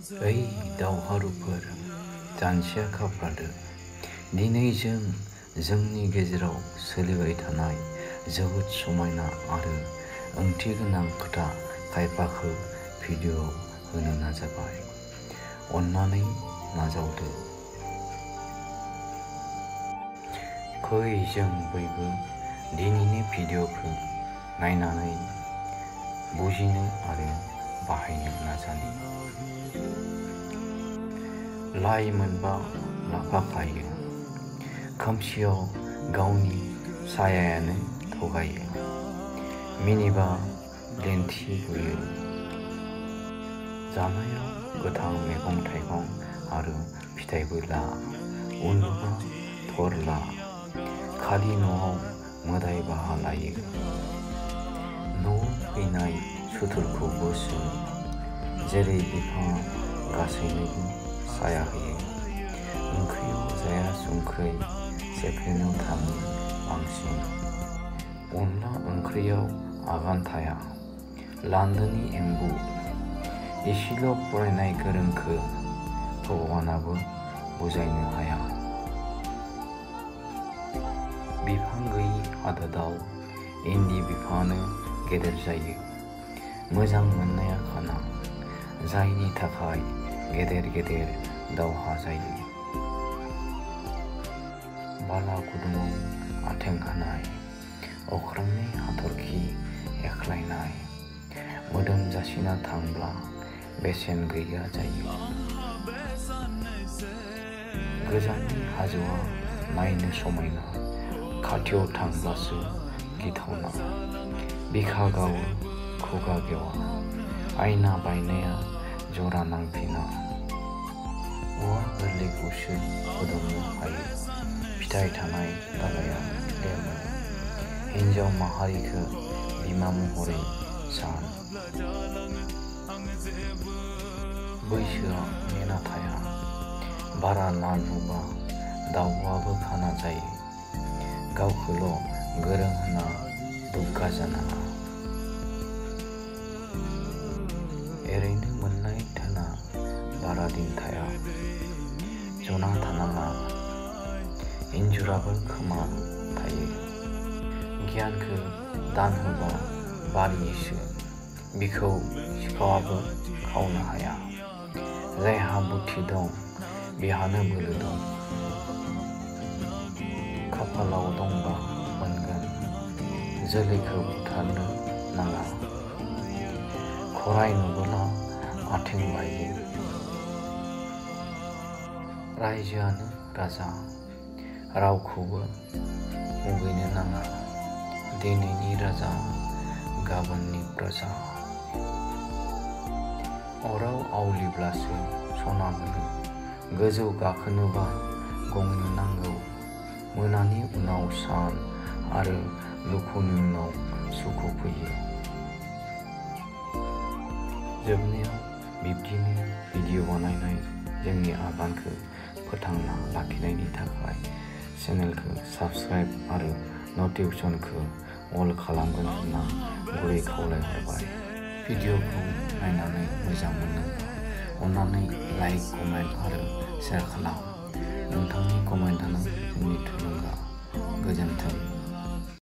ओइ दावहारुफोर, जानजिया खाफ्रादो। दिनै जों जोंनि गेजेराव सोलिबाय थानाय जोबोद समायना आरो ओंथिगोनां खोथा खायफाखौ भिडिअ'आव होनो नाजाबाय। अन्नानै नाजावदो। फै जों बयबो दिनैनि भिडिअ'खौ नायनानै बुजिनो आरो बाहायनो नाजानि। लाइ मोनबा लाफाखायो, खोमसियाव गावनि सायायानो थगायो। मिनिबा लेन्थि बुयो। जानायाव गोथां मैगं थाइगं आरो फिथाइबो ला, उन्दुबा थर ला, खालि न'आव मोदाय बाहा लायो। न'आव फैनाय सुथुरखौबो सों, जेरै बिफाङा गासैनोबो साया होयो। ओंख्रियाव जाया संख्रै, सेफ्लेनायाव थाङो बांसिन। अनला ओंख्रियाव आगान थाया, लान्दोनि एम्बु। एसेल' फरायनाय गोरोंखौ भगवानाबो बुजायनो हाया। बिफां गैयि हादोराव इन्दि बिफाङानो गेदेर जायो। मोजां मोननाया खाना, जायनि थाखाय गेदेर गेदेर दावहा जायो। बाला गुदुङाव आथें होनाय, अख्रांनि हाथरखि एख्लायनाय। मोदोम जासिना थांब्ला बेसेन गैया जायो। गोजाननि हाजोआ नायनो समायना, खाथियाव थांब्लासो गिथावना। बिखा गावो खुगा गेवा, आयना बायनाया जरा नांफिना। औवा गोरलैखौसो फुदुंनो हायो, फिथाइ थानाय दालाइया लेमो। हिन्जाव माहारिखौ बिमा महरै सान। बैसोआ नेना थाया, बारा ना नुबा दाउआबो खाना जायो। गावखौल' गोरों होनना दुग्गा जानाङा। एरैनो मोननाय धोना बारा दिन थाया, जना थानाङा। इन्जुराबो खोमा थायो। गियानखौ दान होबा बारियोसो, बिखौ सिखावाबो खावनो हाया। जायहा बुद्धि दं बिहानो बोलो दं। खाफालाव दंबा मोनगोन, जोलैखौ बुथारनो नाङा। खराइ नुबोला आथें बायो। रायजोआनो राजा, रावखौबो मुगैनो नाङा। दिनैनि राजा गाबोननि प्रजा। अराव आवलिब्लासो सना मोनो, गोजौ गाखोनोबा गंनो नांगौ। मोनानि उनाव सान आरो दुखुनि उनाव सुखु फैयो। जोबनायाव बिब्दिनो भिडिअ बानायनाय जोंनि आगानखौ फोथांना लाखिनायनि थाखाय चेनेलखौ साबस्क्राइब आरो नटिफिकेसनखौ अल खालामगोन होनना गुरै खावलायहरबाय। भिडिअखौ नायनानै मोजां मोनोब्ला अन्नानै लाइक, कमेन्ट आरो शेयार खालाम। नोंथांनि कमेन्टआनो जोंनि थुलुंगा। गोजोन्थों।